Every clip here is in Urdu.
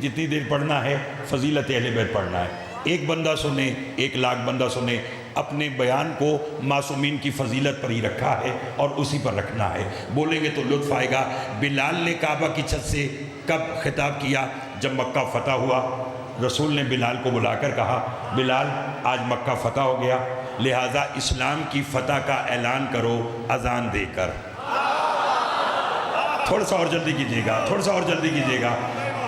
جتنی دیر پڑھنا ہے فضیلت اہل بیت پڑھنا ہے. ایک بندہ سنے، 1,00,000 بندہ سنے، اپنے بیان کو معصومین کی فضیلت پر ہی رکھا ہے اور اسی پر رکھنا ہے. بولیں گے تو لطف آئے گا. بلال نے کعبہ کی چھت سے کب خطاب کیا؟ جب مکہ فتح ہوا. رسول نے بلال کو بلا کر کہا بلال آج مکہ فتح ہو گیا، لہٰذا اسلام کی فتح کا اعلان کرو اذان دے کر. تھوڑا سا اور جلدی کیجیے گا، تھوڑا سا اور جلدی کیجیے گا.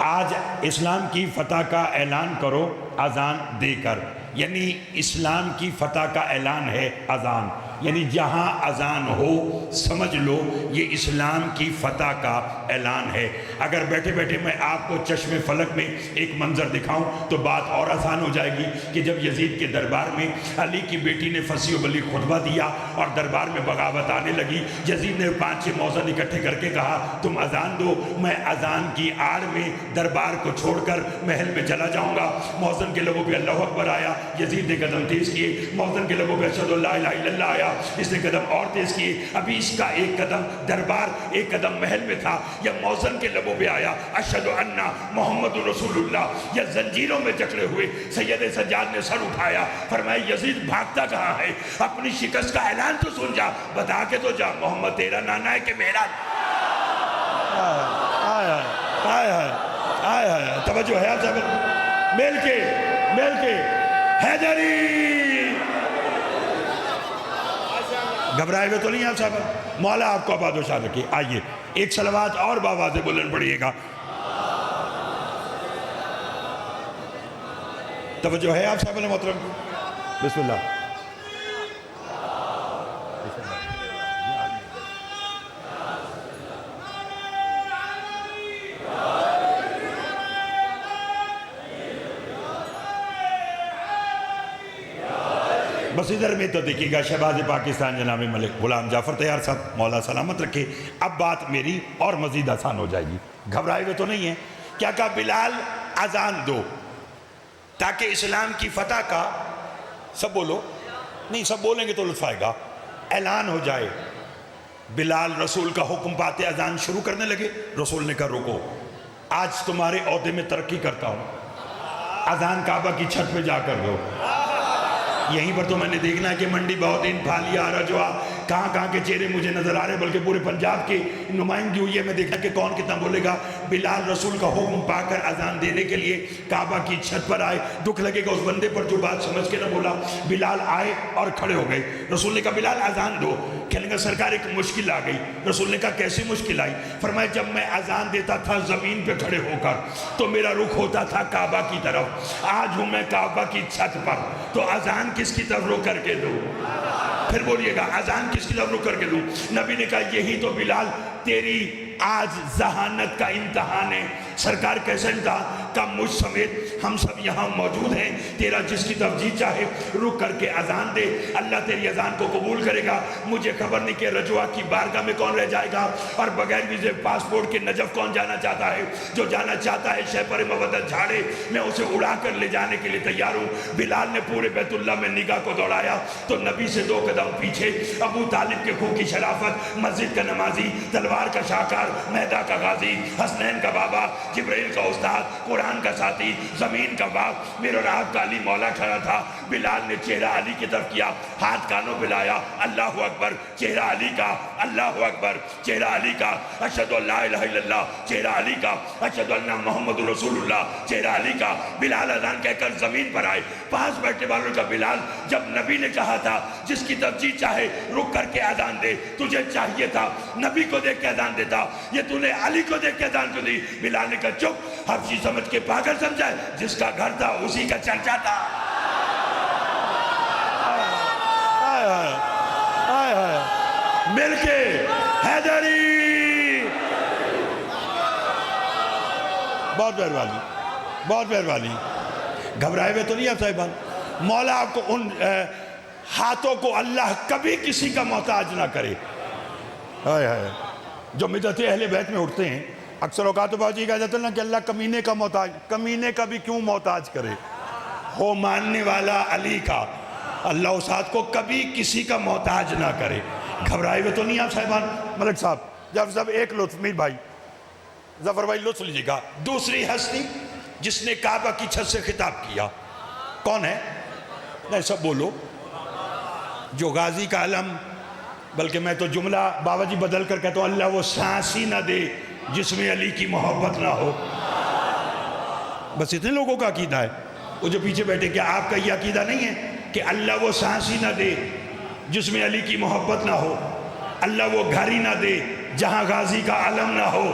آج اسلام کی فتح کا اعلان کرو اذان دے کر. یعنی اسلام کی فتح کا اعلان ہے اذان. یعنی جہاں اذان ہو سمجھ لو یہ اسلام کی فتح کا اعلان ہے. اگر بیٹھے بیٹھے میں آپ کو چشم فلک میں ایک منظر دکھاؤں تو بات اور آسان ہو جائے گی کہ جب یزید کے دربار میں علی کی بیٹی نے فصیح و بلیغ خطبہ دیا اور دربار میں بغاوت آنے لگی، یزید نے 5-6 موذن اکٹھے کر کے کہا تم اذان دو، میں اذان کی آڑ میں دربار کو چھوڑ کر محل میں چلا جاؤں گا. موذن کے لبوں پہ اللہ اکبر آیا، یزید نے قدم تیز کیے. موذن کے لبوں پہ اشہد ان لا الہ الا اللہ آیا، اس نے قدم اور تیز کیے. ابھی اس کا ایک قدم دربار، ایک قدم محل میں تھا. یا موذن کے لبوں پہ آیا اشہد ان محمد رسول اللہ. یا زنجیروں میں جکڑے ہوئے سید سجاد نے سر اٹھایا، فرمایا یزید بھاگتا کہاں ہے؟ اپنی شکست کا اعلان تو سن جا، بتا کے تو جا محمد تیرا نانا ہے کہ میرا. توجہ ہے آپ صاحب، مل کے حیدری. گھبرائے ہوئے تو نہیں آپ صاحب؟ مولا آپ کو آباد و شاد رکھے. آئیے ایک صلوات اور باواز بلند پڑھیے گا. توجہ ہے آپ صاحب محترم؟ بسم اللہ. بس ادھر میں تو دیکھیے گا شہباز پاکستان جناب ملک غلام جعفر طیار صاحب، مولا سلامت رکھے. اب بات میری اور مزید آسان ہو جائے گی. گھبرائے ہوئے تو نہیں ہیں؟ کیا کہا؟ بلال اذان دو تاکہ اسلام کی فتح کا، سب بولو، نہیں سب بولیں گے تو لطف آئے گا، اعلان ہو جائے. بلال رسول کا حکم پاتے اذان شروع کرنے لگے. رسول نے کہا رکو، آج تمہارے عہدے میں ترقی کرتا ہوں، اذان کعبہ کی چھت پہ جا کر دو. یہیں پر تو میں نے دیکھنا ہے کہ منڈی بہودین پھالیا رجوا کہاں کے چہرے مجھے نظر آ رہے ہیں، بلکہ پورے پنجاب کی نمائندگی ہوئی ہے. میں دیکھنا کہ کون کتنا بولے گا. بلال رسول کا حکم پا کر اذان دینے کے لیے کعبہ کی چھت پر آئے. دکھ لگے گا اس بندے پر جو بات سمجھ کے نہ بولا. بلال آئے اور کھڑے ہو گئے. رسول نے کہا بلال اذان دو. کہنے کا سرکار ایک مشکل آ گئی. رسول نے کہا کیسی مشکل آئی؟ فرمایا جب میں اذان دیتا تھا زمین پہ کھڑے ہو کر تو میرا رخ ہوتا تھا کعبہ کی طرف، آج ہوں میں کعبہ کی چھت پر، تو اذان کس کی طرف رخ کر کے دوں؟ پھر بولیے گا اذان کس کی طرف رخ کر کے دوں؟ نبی نے کہا یہی تو بلال تیری آج ذہانت کا امتحان ہے. سرکار کیسا امتحان؟ کہ مجھ سمیت ہم سب یہاں موجود ہیں، تیرا جس کی طرف جی چاہے رک کر کے اذان دے، اللہ تیری اذان کو قبول کرے گا. مجھے خبر نہیں کہ رجوع کی بارگاہ میں کون رہ جائے گا اور بغیر ویزے پاسپورٹ کے نجف کون جانا چاہتا ہے. جو جانا چاہتا ہے شہ پر مودت جھاڑے، میں اسے اڑا کر لے جانے کے لیے تیار ہوں. بلال نے پورے بیت اللہ میں نگاہ کو دوڑایا تو نبی سے 2 قدم پیچھے ابو طالب کے خون کی شرافت، مسجد کا نمازی، تلوار کا شاہکار، میدہ کا غازی، حسنین کا بابا، جبرائیل کا استاد، قرآن کا ساتھی، زمین کا باپ، میرے اور آپ کا علی مولا کھڑا تھا. بلال نے چہرہ علی کی طرف کیا، ہاتھ کانوں پہ لایا، اللہ اکبر، چہرہ علی کا، اللہ اکبر، چہرہ علی کا، اشہد ان لا الہ الا اللہ، چہرہ علی کا، اشہد ان محمد رسول اللہ، چہرہ علی کا. بلال اذان کہہ کر زمین پر آئے. پاس بیٹھنے والوں کا بلال، جب نبی نے کہا تھا جس کی طرف جی چاہے رک کر کے اذان دے، تجھے چاہیے تھا نبی کو دیکھ کے اذان دیتا، یہ تو نے علی کو دیکھ کے اذان کیوں دی؟ بلال نے کہا چپ، حبشی سمجھ کے پاگل سمجھا ہے، جس کا گھر تھا اسی کا چرچا تھا. مل کے حیدری. بہت مہربانی، بہت مہربانی. گھبرائے ہوئے تو نہیں آپ صاحبان؟ مولا آپ کو ان ہاتھوں کو اللہ کبھی کسی کا محتاج نہ کرے. جو مدت اہل بیت میں اٹھتے ہیں اکثر اوقات تو باجی کہا جاتا ہے نا کہ اللہ کمینے کا محتاج، کمینے کا بھی کیوں محتاج کرے؟ ہو ماننے والا علی کا، اللہ اس ہاتھ کو کبھی کسی کا محتاج نہ کرے. گھبرائے ہوئے تو نہیں آپ صاحبان؟ ملک صاحب جب ایک لطف، میر بھائی ظفر بھائی لطف لیجیے گا. دوسری ہستی جس نے کعبہ کی چھت سے خطاب کیا؟ کون ہے؟ نہیں سب بولو. جو غازی کا علم، بلکہ میں تو جملہ بابا جی بدل کر کہتا ہوں، اللہ وہ سانس ہی نہ دے جس میں علی کی محبت نہ ہو. بس اتنے لوگوں کا عقیدہ ہے. وہ جو پیچھے بیٹھے، کیا آپ کا یہ عقیدہ نہیں ہے کہ اللہ وہ سانس ہی نہ دے جس میں علی کی محبت نہ ہو، اللہ وہ گھر ہی نہ دے جہاں غازی کا علم نہ ہو؟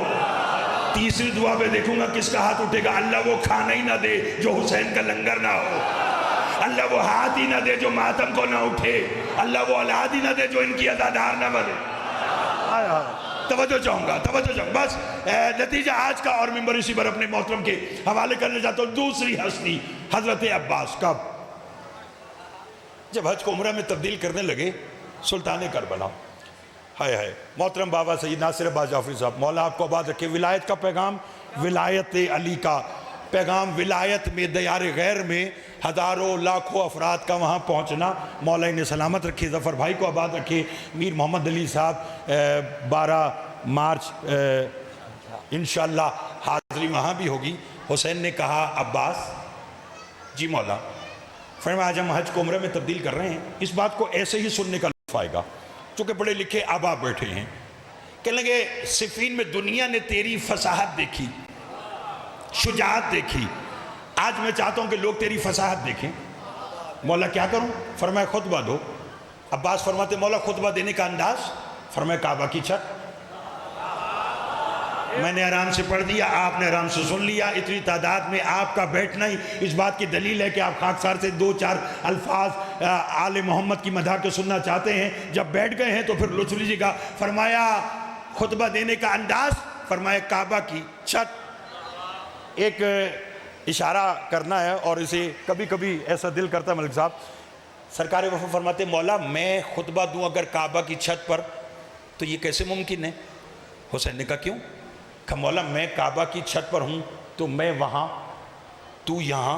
تیسری دعا پہ دیکھوں گا کس کا ہاتھ اٹھے گا. اللہ وہ کھانا ہی نہ دے جو حسین کا لنگر نہ ہو، اللہ وہ ہاتھ ہی نہ دے جو ماتم کو نہ اٹھے، اللہ وہ اولاد ہی نہ دے جو ان کی عزادار نہ بنے. توجہ چاہوں گا. بس نتیجہ آج کا، اور ممبر اسی پر اپنے محترم کے حوالے کرنے چاہتا ہوں. دوسری ہستی حضرت عباس. کب؟ جب حج کو عمرہ میں تبدیل کرنے لگے سلطان کربلا. ہائے ہائے. محترم بابا سید ناصر عباس جعفری صاحب، مولا آپ کو آباد رکھے. ولایت کا پیغام، ولایت علی کا پیغام، ولایت میں دیار غیر میں ہزاروں لاکھوں افراد کا وہاں پہنچنا، مولا انہیں سلامت رکھے. ظفر بھائی کو آباد رکھے. میر محمد علی صاحب 12 مارچ انشاءاللہ حاضری وہاں بھی ہوگی. حسین نے کہا عباس جی مولا، فرمایا آج ہم حج کو عمرہ میں تبدیل کر رہے ہیں، اس بات کو ایسے ہی سننے کا لطف آئے گا. چونکہ پڑھے لکھے احباب بیٹھے ہیں. کہنے لگے صفین میں دنیا نے تیری فصاحت دیکھی، شجاعت دیکھی، آج میں چاہتا ہوں کہ لوگ تیری فصاحت دیکھیں. مولا کیا کروں؟ فرمایا خطبہ دو. عباس فرماتے مولا خطبہ دینے کا انداز؟ فرمایا کعبہ کی چھت. میں نے آرام سے پڑھ دیا، آپ نے آرام سے سن لیا. اتنی تعداد میں آپ کا بیٹھنا ہی اس بات کی دلیل ہے کہ آپ خاکسار سے 2-4 الفاظ آل محمد کی مدح کے سننا چاہتے ہیں. جب بیٹھ گئے ہیں تو پھر لطف لیجیے گا. فرمایا خطبہ دینے کا انداز؟ فرمایا کعبہ کی چھت. ایک اشارہ کرنا ہے اور اسے کبھی کبھی ایسا دل کرتا ہے ملک صاحب. سرکار وفا فرماتے مولا میں خطبہ دوں اگر کعبہ کی چھت پر تو یہ کیسے ممکن ہے؟ حسین نے کہا کیوں؟ کہ مولا میں کعبہ کی چھت پر ہوں تو میں وہاں تو یہاں.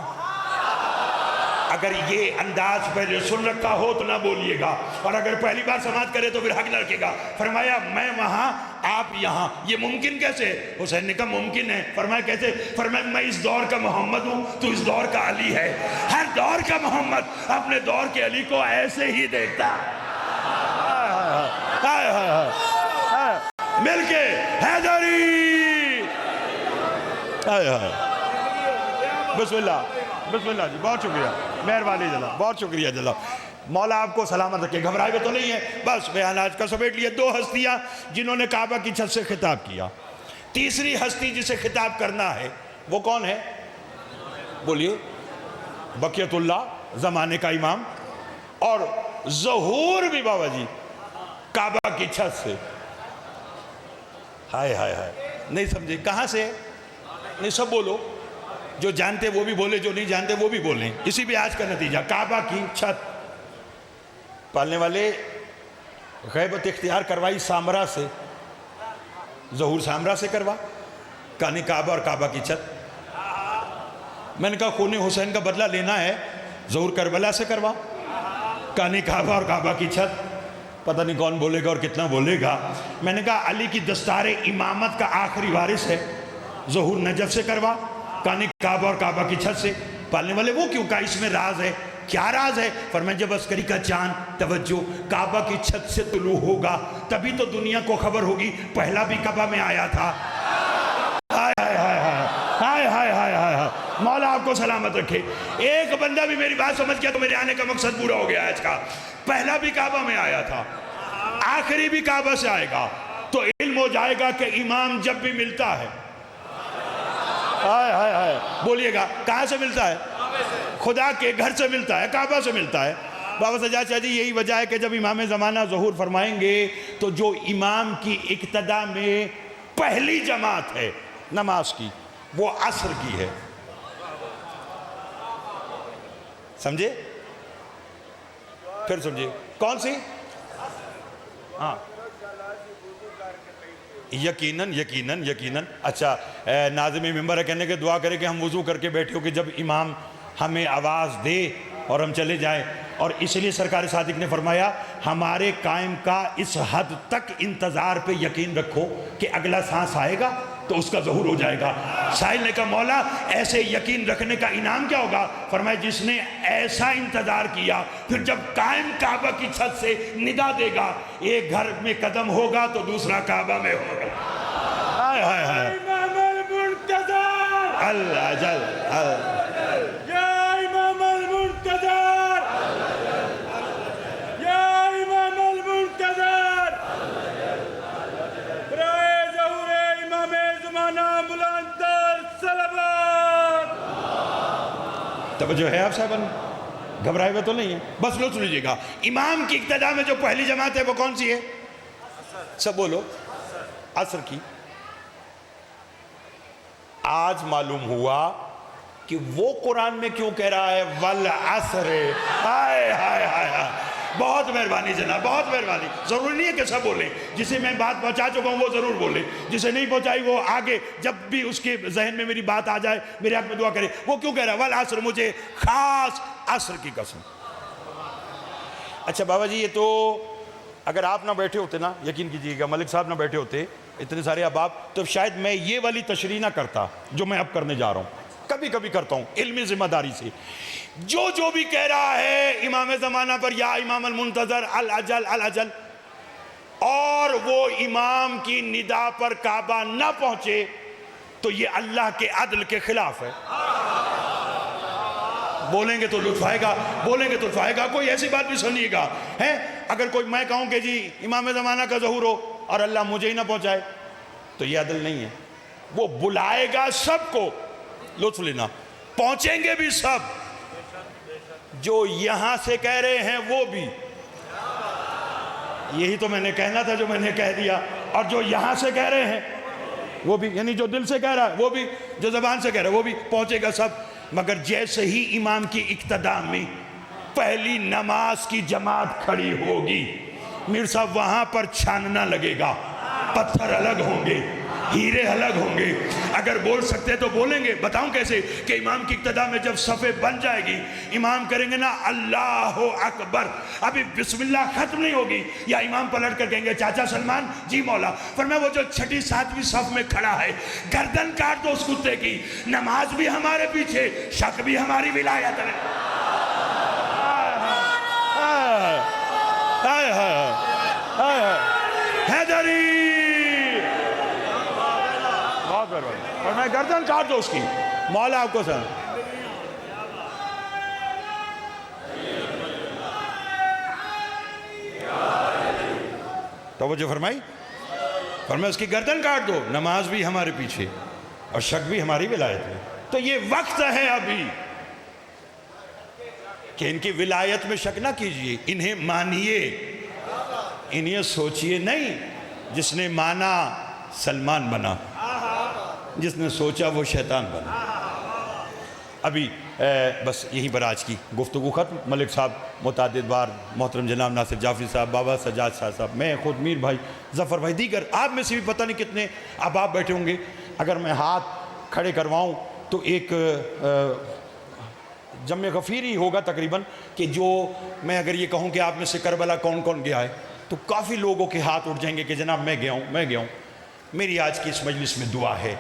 اگر یہ انداز پہلے سن رکھا ہو تو نہ بولیے گا، اور اگر پہلی بار سماعت کرے تو پھر حق نہ رکھے گا. فرمایا میں وہاں آپ یہاں، یہ ممکن کیسے؟ حسین نے کہا ممکن ہے. فرمایا کیسے؟ فرمایا میں اس دور کا محمد ہوں، تو اس دور کا علی ہے. ہر دور کا محمد اپنے دور کے علی کو ایسے ہی دیکھتا. مل کے حیدری. بسم اللہ بسم اللہ جی. بہت شکریہ، مہربانی جناب، بہت شکریہ جناب. مولا آپ کو سلامت رکھے. گھبرائے ہوئے تو نہیں ہے. بس بیان آج کا سمیٹ لیے. 2 ہستیاں جنہوں نے کعبہ کی چھت سے خطاب کیا. تیسری ہستی جسے خطاب کرنا ہے وہ کون ہے؟ بولیے. بقیت اللہ زمانے کا امام، اور ظہور بھی بابا جی کعبہ کی چھت سے. ہائے ہائے ہائے. نہیں سمجھے کہاں سے؟ نہیں سب بولو. جو جانتے وہ بھی بولے، جو نہیں جانتے وہ بھی بولیں. اسی بھی آج کا نتیجہ کعبہ کی چھت. پالنے والے غیبت اختیار کروائی سامرا سے. ظہور سامرا سے کروا. کہانی کعبہ اور کعبہ کی چھت. میں نے کہا خون حسین کا بدلہ لینا ہے، ظہور کربلا سے کروا. کہانی کعبہ اور کعبہ کی چھت. پتہ نہیں کون بولے گا اور کتنا بولے گا. میں نے کہا علی کی دستار امامت کا آخری وارث ہے، ظہور نجف سے کروا. کہانی کعبہ اور کعبہ کی چھت سے. پالنے والے وہ کیوں؟ کہا اس میں راز ہے. کیا راز ہے؟ فرمایا جب عسکری کا چاند، توجہ، کعبہ کی چھت سے طلوع ہوگا تبھی تو دنیا کو خبر ہوگی پہلا بھی کعبہ میں آیا تھا. ہائے ہائے ہائے ہائے ہائے ہائے ہائے. مولا آپ کو سلامت رکھے. ایک بندہ بھی میری بات سمجھ گیا تو میرے آنے کا مقصد پورا ہو گیا آج کا. پہلا بھی کعبہ میں آیا تھا، آخری بھی کعبہ سے آئے گا، تو علم ہو جائے گا کہ امام جب بھی ملتا ہے. بولیے گا کہاں سے ملتا ہے؟ خدا کے گھر سے ملتا ہے، کعبہ سے ملتا ہے. بابا سجاد شاہ جی یہی وجہ ہے کہ جب امام زمانہ ظہور فرمائیں گے تو جو امام کی اقتداء میں پہلی جماعت ہے نماز کی وہ عصر کی ہے. سمجھے؟ پھر سمجھے کون سی؟ ہاں یقیناً یقیناً یقیناً. اچھا ناظم ممبر ہے کہنے کے دعا کرے کہ ہم وضو کر کے بیٹھے ہو کہ جب امام ہمیں آواز دے اور ہم چلے جائیں. اور اس لیے سرکار صادق نے فرمایا ہمارے قائم کا اس حد تک انتظار پہ یقین رکھو کہ اگلا سانس آئے گا تو اس کا ظہور ہو جائے گا۔ سائل نے کہا مولا ایسے یقین رکھنے کا انعام کیا ہوگا؟ فرمایا جس نے ایسا انتظار کیا پھر جب قائم کعبہ کی چھت سے ندا دے گا، ایک گھر میں قدم ہوگا تو دوسرا کعبہ میں ہوگا۔ ہائے ہائے ہائے امام المنتظر، اللہ جل یا امام المنتظر، یا امام المنتظر، برائے ظہور امام زمانہ بلند الصلوات۔ توجہ ہے آپ صاحبان؟ گھبرائے ہوئے تو نہیں ہے؟ بس لو سن لیجیے گا، امام کی اقتداء میں جو پہلی جماعت ہے وہ کون سی ہے؟ سب بولو، عصر کی۔ آج معلوم ہوا کہ وہ قرآن میں کیوں کہہ رہا ہے والعصر۔ ہائے ہائے ہائے ہائے، بہت مہربانی جناب، بہت مہربانی۔ ضروری نہیں ہے کہ سب بولیں، جسے میں بات پہنچا چکا ہوں وہ ضرور بولے، جسے نہیں پہنچائی وہ آگے جب بھی اس کے ذہن میں میری بات آ جائے میرے حق میں دعا کرے۔ وہ کیوں کہہ رہا ہے والعصر؟ مجھے خاص عصر کی قسم۔ اچھا بابا جی، یہ تو اگر آپ نہ بیٹھے ہوتے نا، یقین کیجئے گا ملک صاحب نہ بیٹھے ہوتے، اتنے سارے احباب، تو شاید میں یہ والی تشریح نہ کرتا جو میں اب کرنے جا رہا ہوں۔ کبھی کبھی کرتا ہوں علمی ذمہ داری سے۔ جو بھی کہہ رہا ہے امام زمانہ پر یا امام المنتظر الاجل الاجل، اور وہ امام کی ندا پر کعبہ نہ پہنچے تو یہ اللہ کے عدل کے خلاف ہے۔ بولیں گے تو لطف آئے گا، بولیں گے تو لطف آئے گا۔ کوئی ایسی بات بھی سنیے گا، اگر کوئی میں کہوں کہ جی امام زمانہ کا ظہور ہو اور اللہ مجھے ہی نہ پہنچائے تو یہ عدل نہیں ہے۔ وہ بلائے گا سب کو، لطف لینا، پہنچیں گے بھی سب، جو یہاں سے کہہ رہے ہیں وہ بھی۔ یہی تو میں نے کہنا تھا جو میں نے کہہ دیا، اور جو یہاں سے کہہ رہے ہیں وہ بھی، یعنی جو دل سے کہہ رہا ہے وہ بھی، جو زبان سے کہہ رہا ہے وہ بھی، پہنچے گا سب۔ مگر جیسے ہی امام کی اقتداء میں پہلی نماز کی جماعت کھڑی ہوگی، میر صاحب وہاں پر چھاننا لگے گا، پتھر الگ ہوں گے، ہیرے الگ ہوں گے۔ اگر بول سکتے تو بولیں گے، بتاؤں کیسے؟ کہ امام کی اقتداء میں جب صفیں بن جائے گی، امام کریں گے نا اللہ اکبر، ابھی بسم اللہ ختم نہیں ہوگی، یا امام پلٹ کر کہیں گے چاچا سلمان جی مولا، فرمایا وہ جو چھٹی ساتویں صف میں کھڑا ہے گردن کاٹ دو اس کتے کی، نماز بھی ہمارے پیچھے، شک بھی ہماری ولایت میں۔ حیدری اور میں گردن کاٹ دو اس کی، مولا آپ کو سن۔ توجہ فرمائی، فرمایا اس کی گردن کاٹ دو، نماز بھی ہمارے پیچھے اور شک بھی ہماری ولایت میں۔ تو یہ وقت ہے ابھی کہ ان کی ولایت میں شک نہ کیجئے، انہیں مانیے، انہیں سوچئے نہیں۔ جس نے مانا سلمان بنا، جس نے سوچا وہ شیطان بنا۔ ابھی بس یہیں پر آج کی گفتگو ختم۔ ملک صاحب متعدد بار، محترم جناب ناصر جعفری صاحب، بابا سجاد شاہ صاحب، میں خود میر بھائی، ظفر بھائی، دیگر آپ میں سے بھی پتہ نہیں کتنے احباب بیٹھے ہوں گے۔ اگر میں ہاتھ کھڑے کرواؤں تو ایک جمع غفیر ہی ہوگا تقریباً، کہ جو میں اگر یہ کہوں کہ آپ میں سے کربلا کون کون گیا ہے تو کافی لوگوں کے ہاتھ اٹھ جائیں گے کہ جناب میں گیا ہوں۔ میری آج کی اس مجلس میں دعا ہے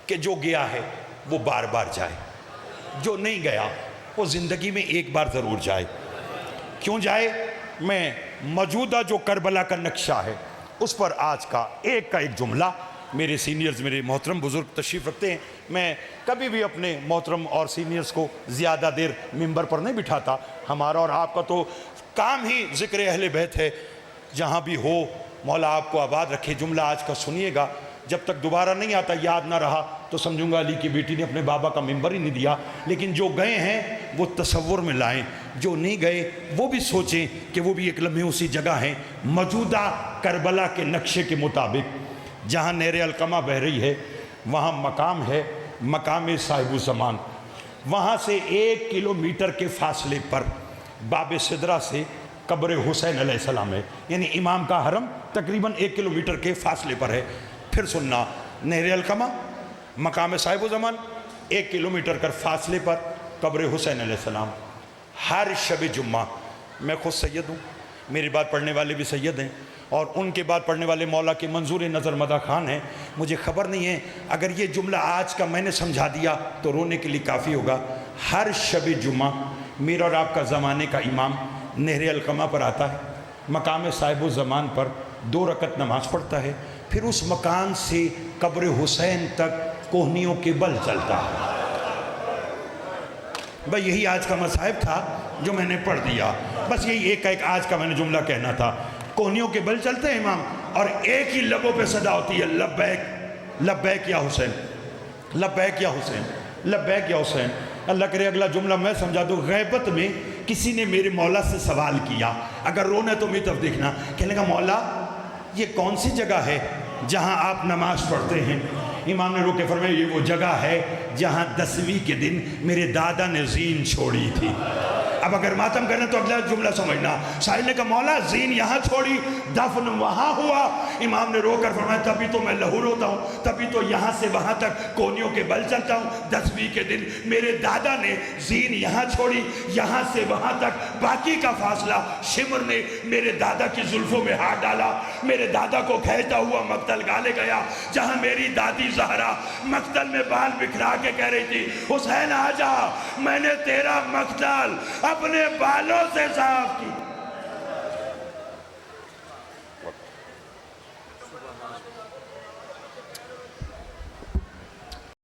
کہ جو گیا ہے وہ بار بار جائے، جو نہیں گیا وہ زندگی میں ایک بار ضرور جائے۔ کیوں جائے؟ میں موجودہ جو کربلا کا نقشہ ہے اس پر آج کا ایک جملہ، میرے سینئرز، میرے محترم بزرگ تشریف رکھتے ہیں، میں کبھی بھی اپنے محترم اور سینئرز کو زیادہ دیر ممبر پر نہیں بٹھاتا۔ ہمارا اور آپ کا تو کام ہی ذکر اہل بیت ہے، جہاں بھی ہو مولا آپ کو آباد رکھے۔ جملہ آج کا سنیے گا، جب تک دوبارہ نہیں آتا، یاد نہ رہا تو سمجھوں گا علی کی بیٹی نے اپنے بابا کا ممبر ہی نہیں دیا۔ لیکن جو گئے ہیں وہ تصور میں لائیں، جو نہیں گئے وہ بھی سوچیں کہ وہ بھی ایک لمحے اسی جگہ ہیں، موجودہ کربلا کے نقشے کے مطابق۔ جہاں نہر القمہ بہہ رہی ہے وہاں مقام ہے، مقام صاحب الزمان۔ وہاں سے 1 کلومیٹر کے فاصلے پر باب سدرہ سے قبر حسین علیہ السلام ہے، یعنی امام کا حرم تقریباً 1 کلومیٹر کے فاصلے پر ہے۔ پھر سننا، نہر القمہ، مقام صاحب الزمان، 1 کلومیٹر کے فاصلے پر قبر حسین علیہ السلام۔ ہر شب جمعہ، میں خود سید ہوں، میری بات پڑھنے والے بھی سید ہیں اور ان کے بعد پڑھنے والے مولا کے منظور نظر مدح خان ہیں. مجھے خبر نہیں ہے اگر یہ جملہ آج کا میں نے سمجھا دیا تو رونے کے لیے کافی ہوگا. ہر شب جمعہ میرا اور آپ کا زمانے کا امام نہر القمہ پر آتا ہے, مقام صاحب الزمان پر 2 رکعت نماز پڑھتا ہے, پھر اس مکان سے قبر حسین تک کوہنیوں کے بل چلتا ہے. بھئی یہی آج کا مصائب تھا جو میں نے پڑھ دیا. بس یہی ایک آج کا میں نے جملہ کہنا تھا. کوہنیوں کے بل چلتے ہیں امام اور ایک ہی لبوں پہ صدا ہوتی ہے, لبیک لبیک یا حسین, لبیک یا حسین, لبیک یا حسین. اللہ کرے اگلا جملہ میں سمجھا دوں. غیبت میں کسی نے میرے مولا سے سوال کیا, اگر رونا ہے تو میری طرف دیکھنا, کہنے لگا مولا یہ کون سی جگہ ہے جہاں آپ نماز پڑھتے ہیں؟ امام نے رو کے فرمایا یہ وہ جگہ ہے جہاں 10ویں کے دن میرے دادا نے زین چھوڑی تھی. اب اگر ماتم کرنا تو اگلا جملہ سمجھنا. سائل نے کہا مولا زین یہاں چھوڑی, دفن وہاں ہوا. امام نے رو کر فرمایا تبھی تو میں لہو روتا ہوں, تبھی تو یہاں سے وہاں تک کوہنیوں کے بل چلتا ہوں. 10ویں کے دن میرے دادا نے زین یہاں چھوڑی, یہاں سے وہاں تک باقی کا فاصلہ شمر نے میرے دادا کی زلفوں میں ہاتھ ڈالا, میرے دادا کو کھینچتا ہوا مقتل گالے گیا, جہاں میری دادی زہرا مقتل میں بال بکھرا کے کہہ رہی تھی حسین آجا, میں نے تیرا مقتل اپنے بالوں سے صاف کی.